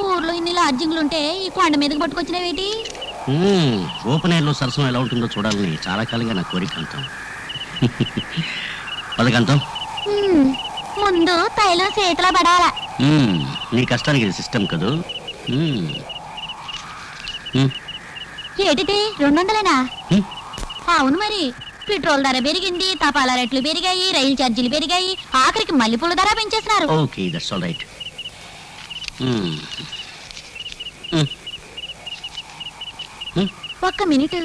ఊర్లో ఇన్ని లాడ్జింగ్లుంటే ఈ కొండ మీదకి పట్టుకొచ్చినవేటి? ఓపెన్ ఎయిర్లో సరసం ఎలా ఉంటుందో చూడాలని చాలా కాలంగా నా కోరిక అంతం. పదకంతం ముందు తైలం చేతిలో పడాలా. నీ కష్టానికి ఇది సిస్టమ్ కదూ. ఏటిది 200? అవును మరి, పెట్రోల్ ధర పెరిగింది, తపాలా రేట్లు పెరిగాయి, రైలు ఛార్జీలు పెరిగాయి, ఆఖరికి మల్లెపూల ధర పెంచేస్తున్నారు. Okay, that's all right. ఒక్క మినిట్.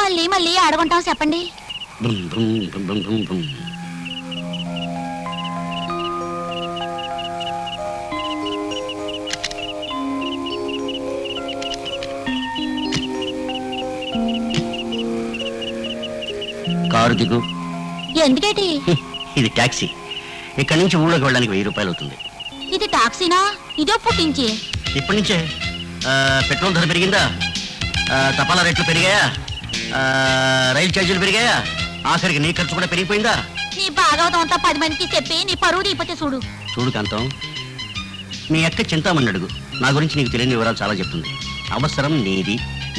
మళ్ళీ మళ్ళీ ఆడుకుంటాం చెప్పండి. కారు దిగు. ఎందుకేటి? ఇది టాక్సీ. ఇక్కడి నుంచి ఊళ్ళోకి వెళ్ళడానికి 1000 రూపాయలు అవుతుంది. ఇది టాక్సీనా? ఇదో పుట్టించి. ఇప్పటి నుంచే పెట్రోల్ ధర పెరిగిందా, తపాలా రేట్లు పెరిగాయా, రైలు ఛార్జీలు పెరిగాయా, ఆఖరికి నీ ఖర్చు కూడా పెరిగిపోయిందా? నీ భాగవతం అంతా 10 మందికి చెప్పి నీ పరువు దీపతే చూడు. చూడు కాంతం, మీ అక్క చింతామణి అడుగు. నా గురించి నీకు తెలియని వివరాలు చాలా చెప్తుంది. అవసరం నీది,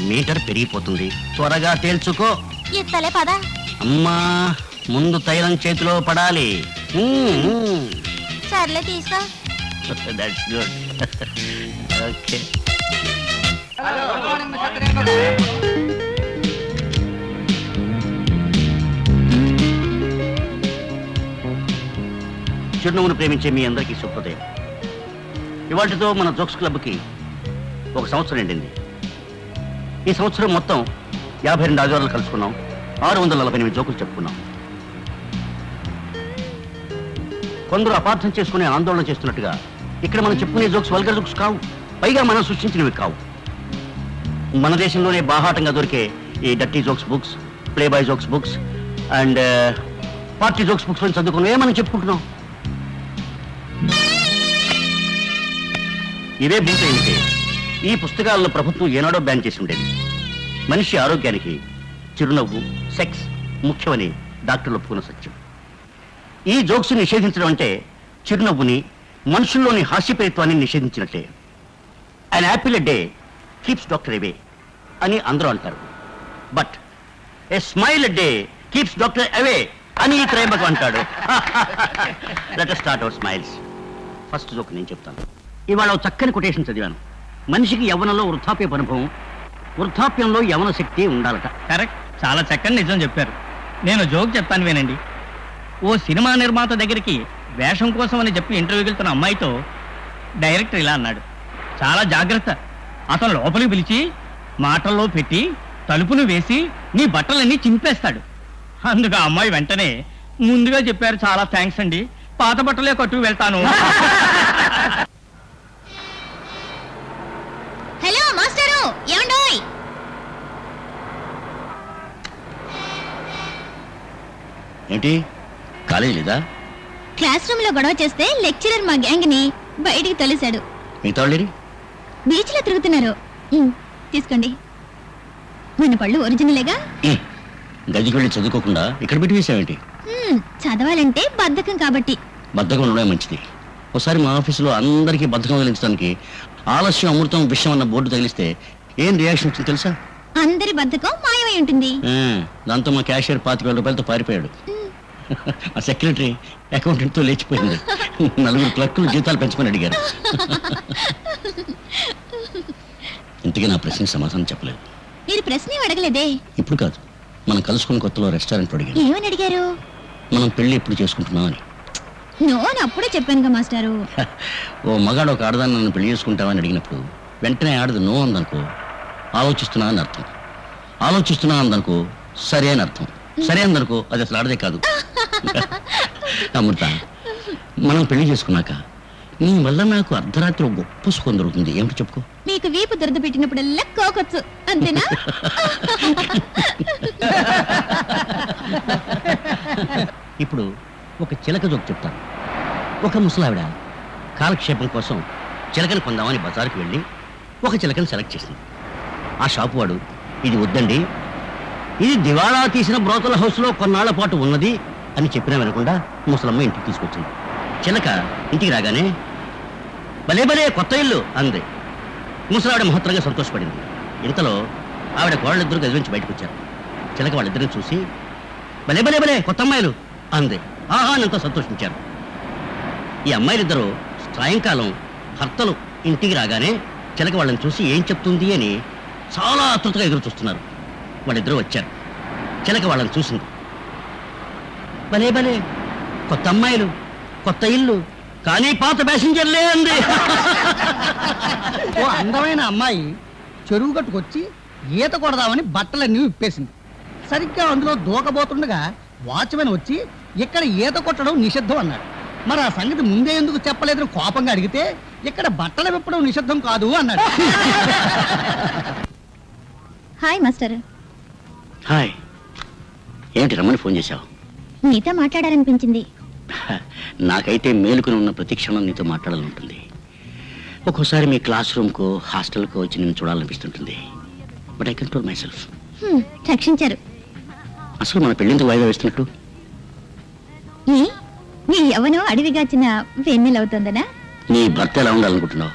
మీటర్ పెరిగిపోతుంది, త్వరగా తేల్చుకో. ఇత్తలే పద. అమ్మా, ముందు తైలం చేతిలో పడాలి. సర్లే తీసుకో. That's good. ఓకే. చిరునవ్వును ప్రేమించే మీ అందరికీ శుభోదయం. ఇవాటితో మన జోక్స్ క్లబ్కి 1 సంవత్సరం ఎండింది. ఈ సంవత్సరం మొత్తం 52 ఆదివారాలు కలుసుకున్నాం, 648 జోకులు చెప్పుకున్నాం. కొందరు అపార్థం చేసుకునే ఆందోళన చేస్తున్నట్టుగా ఇక్కడ మనం చెప్పుకునే జోక్స్ వల్గర్ జోక్స్ కావు, పైగా మనం సృష్టించినవి కావు. మన దేశంలోనే బాహాటంగా దొరికే ఈ dirty jokes books, play boy jokes books and party jokes books అని చదువుకునే మనం చెప్పుకుంటున్నాం. ఇవే బుక్ ఏమిటి, ఈ పుస్తకాలను ప్రభుత్వం ఏనాడో బ్యాన్ చేసి ఉండేది. మనిషి ఆరోగ్యానికి చిరునవ్వు, సెక్స్ ముఖ్యమని డాక్టర్లు ఒప్పుకున్న సత్యం. ఈ జోక్స్ నిషేధించడం అంటే చిరునవ్వుని, మనుషుల్లోని హాస్యప్రయత్వాన్ని నిషేధించినట్టే. An apple a day keeps doctor away అని అందరూ అంటారు. But a smile a day keeps doctor away అని త్రైబక్ అంటాడు. Let us start our smiles. First joke నేను చెప్తాను. ఇవాళ చక్కని కొటేషన్ చదివాను. మనిషికి యవ్వనంలో వృద్ధాప్యపు అనుభవం, వృద్ధాప్యంలో యవన శక్తి ఉండాలట. కరెక్ట్, చాలా చక్కని నిజం చెప్పారు. నేను జోక్ చెప్తాను వినండి. ఓ సినిమా నిర్మాత దగ్గరికి వేషం కోసం అని చెప్పి ఇంటర్వ్యూకి వెళ్తున్న అమ్మాయితో డైరెక్టర్ ఇలా అన్నాడు, చాలా జాగ్రత్త, అతను లోపలికి పిలిచి మాటల్లో పెట్టి తలుపును వేసి నీ బట్టలన్నీ చింపేస్తాడు. అందుకు ఆ అమ్మాయి వెంటనే, ముందుగా చెప్పారు, చాలా థ్యాంక్స్ అండి, పాత బట్టలే కట్టు వెళ్తాను. హలో మాస్టరు, ఏమండోయ్? ఏంటి, కాలేజీ లేదా? క్లాస్ రూమ్ లో గొడవ చేస్తే లెక్చరర్ మా గ్యాంగ్ ని బయటికి తొలిశాడు. మిగతా వాళ్ళేరి? బీచ్ లో తిరుగుతున్నారు. తీసుకోండి. మన పళ్ళు ఒరిజినలేగా. గదికి వెళ్ళి చదువుకోకుండా ఇక్కడ పెట్టి వేసావేంటి? చదవాలంటే బద్ధకం కాబట్టి. బద్ధకం ఉండడం మంచిది. ఒకసారి మా ఆఫీసులో అందరికీ బద్ధకం తగిలించడానికి ఆలస్యం అమృతం విషయం అన్న బోర్డు తగిలిస్తే ఏం రియాక్షన్ వచ్చింది తెలుసా? అందరి బద్ధకం మాయమై ఉంటుంది. దాంతో మా క్యాషియర్ 25,000 రూపాయలతో పారిపోయాడు. ఆ సెక్రటరీ అకౌంటెంట్తో లేచిపోయింది. 4 క్లర్కులు జీతాలు పెంచుకొని అడిగారు. ఇంతకీ నా ప్రశ్నకి సమాధానం చెప్పలేదు. మీరు ప్రశ్న అడగలేదే? ఇప్పుడు కాదు, మనం కలుసుకున్న కొత్తలో రెస్టారెంట్ అడిగారు. ఏమని అడిగారు? మనం పెళ్లి ఎప్పుడు చేసుకుంటున్నాం అని. నోని అప్పుడే చెప్పానుగా మాస్టారు. ఓ మగాడు ఒక ఆడదాన్ని నన్ను పెళ్లి చేసుకుంటామని అడిగినప్పుడు వెంటనే ఆడదు నో అందనుకో ఆలోచిస్తున్నా అని అర్థం, ఆలోచిస్తున్నా అందనుకో సరే అని అర్థం, సరే అందనుకో అది అసలు ఆడదే కాదు. అమృత, మనం పెళ్లి చేసుకున్నాక నీ వల్ల నాకు అర్ధరాత్రి గొప్ప సుఖం దొరుకుతుంది. ఏమిటి చెప్పుకో? మీకు వీపు దురద పెట్టినప్పుడల్లా కోకొచ్చు, అంతేనా? ఇప్పుడు ఒక చిలక జోక్ చెప్తాను. ఒక ముసలావిడ కాలక్షేపం కోసం చిలకని కొందామని బజారుకి వెళ్ళి ఒక చిలకని సెలెక్ట్ చేసింది. ఆ షాపు వాడు ఇది వద్దండి, ఇది దివాళా తీసిన బ్రోతల హౌస్ లో కొన్నాళ్ల పాటు ఉన్నది అని చెప్పినా వినకుండా ముసలమ్మ ఇంటికి తీసుకొచ్చింది. చిలక ఇంటికి రాగానే భలే భలే కొత్త ఇల్లు అంది. ముసలావిడ మహత్తరంగా సంతోషపడింది. ఇంతలో ఆవిడ కోళ్ళిద్దరూ గది నుంచి బయటకు వచ్చారు. చిలక వాళ్ళిద్దరిని చూసి భలే భలే భలే కొత్త అమ్మాయిలు అంది. ఆహా ఎంతో సంతోషించారు. ఈ అమ్మాయిలిద్దరూ సాయంకాలం భర్తలు ఇంటికి రాగానే చిలక వాళ్ళని చూసి ఏం చెప్తుంది అని చాలా ఆతృతగా ఎదురు చూస్తున్నారు. వాళ్ళిద్దరూ వచ్చారు. చిలక వాళ్ళని చూసింది. భలే భలే కొత్త అమ్మాయిలు, కొత్త ఇల్లు, కానీ పాత ప్యాసింజర్లే అంది. ఓ అందమైన అమ్మాయి చెరువు గట్టుకొచ్చి ఈత కొడదామని బట్టలన్నీ విప్పేసింది. సరిగ్గా అందులో దూకబోతుండగా వాచ్మెన్ వచ్చి ఇక్కడ ఈత కొట్టడం నిషిద్ధం అన్నాడు. మరి ఆ సంగతి ముందే ఎందుకు చెప్పలేదని కోపంగా అడిగితే ఇక్కడ బట్టలు విప్పడం నిషిద్ధం కాదు అన్నాడు. Hi master. హాయ్. ఏమిటి రమ్మని ఫోన్ చేశావు? నీతో మాట్లాడాలనిపించింది. నాకైతే మేలుకుని ఉన్న ప్రతి క్షణం నీతో మాట్లాడాలనుంటుంది. ఒక్కోసారి మీ క్లాస్ రూమ్కో హాస్టల్కో వచ్చి నేను చూడాలనిపిస్తుంటుంది. But I control myself. రక్షించారు. అసలు మన పెళ్ళిందుకు వాయిదా వేస్తున్నట్టు? ఏ నీ ఎవనో అడవిగాచిన వెన్నెలవుతుందనా? నీ భర్త ఎలా ఉండాలనుకుంటున్నావు?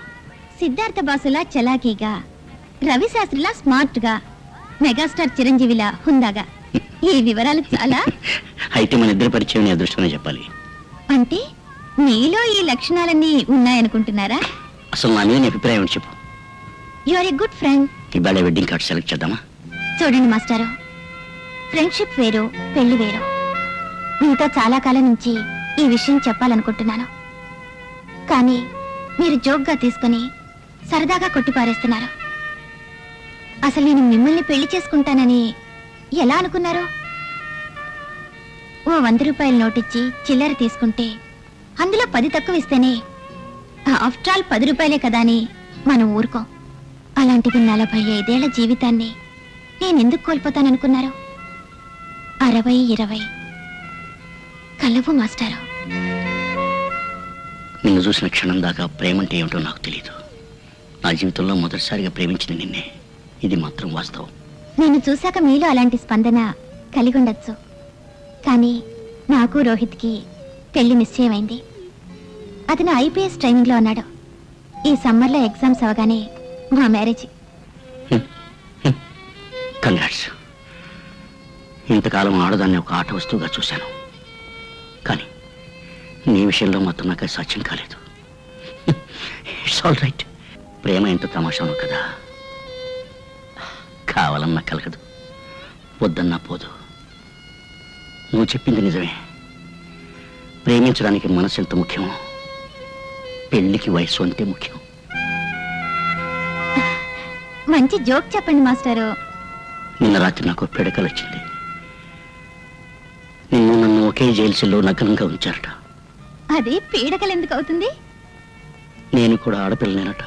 సిద్ధార్థ బాసులా చలాకీగా, రవి శాస్త్రిలా స్మార్ట్ గా, మెగాస్టార్ చిరంజీవిలా హుందాగా. ఈ వివరాలు చాలా. అయితే మన ఇద్దరి పరిచయం నీ అదృష్టమనే చెప్పాలి. అంటే నీలో ఈ లక్షణాలన్నీ ఉన్నాయనుకుంటున్నారా? అసలు నా మీద నీ అభిప్రాయం ఏంటి చెప్పు. You are a good friend. ఇవాళ వెడ్డింగ్ కార్డ్ సెలెక్ట్ చేద్దామా? చూడండి మాస్టారు, ఫ్రెండ్షిప్ వేరు, పెళ్లి వేరు. మీతో చాలా కాలం నుంచి ఈ విషయం చెప్పాలనుకుంటున్నాను. కానీ మీరు జోక్గా తీసుకుని సరదాగా కొట్టిపారేస్తున్నారు. అసలు నేను మిమ్మల్ని పెళ్లి చేసుకుంటానని ఎలా అనుకున్నారు? ఓ 100 రూపాయల నోటిచ్చి చిల్లర తీసుకుంటే అందులో 10 తక్కువ ఇస్తేనే ఆఫ్టర్ ఆల్ 10 రూపాయలే కదా అని మనం ఊరుకోం. అలాంటిది 45 ఏళ్ల జీవితాన్ని నేనెందుకు కోల్పోతాననుకున్నారు? 60-20 కలవు మాస్టారు. నిన్ను చూసిన క్షణం దాకా ప్రేమ అంటే ఏమిటో నాకు తెలియదు. నా జీవితంలో మొదటిసారిగా ప్రేమించిన నిన్నే. ఇది మాత్రం వాస్తవం. నేను చూశాక మీలో అలాంటి స్పందన కలిగి ఉండొచ్చు. కానీ నాకు రోహిత్కి పెళ్లి నిశ్చయమైంది. అతను ఐపీఎస్ ట్రైనింగ్లో ఉన్నాడు. ఈ సమ్మర్లో ఎగ్జామ్స్ అవగానే మా మ్యారేజ్. కంగ్రాట్స్. ఇంతకాలం ఆడదాన్ని ఒక ఆట వస్తువుగా చూశాను. కానీ నీ విషయంలో మాత్రం నాకు అది సాధ్యం కాలేదు. It's all right. ప్రేమ ఎంత తమాషానో కదా. కావాలన్నా కలగదు, వద్దన్నా పోదు. నువ్వు చెప్పింది నిజమే. ప్రేమించడానికి మనసు ఎంత ముఖ్యమో పెళ్లికి వయసు అంతే ముఖ్యం. మంచి జోక్ చెప్పండి మాస్టారు. నిన్న రాత్రి నాకు పిడకలు వచ్చింది. నిన్ను నన్ను ఒకే జైలు సెల్లో నగ్నంగా ఉంచారట. అది పీడకలు ఎందుకు అవుతుంది? నేను కూడా ఆడపిల్లనేనట.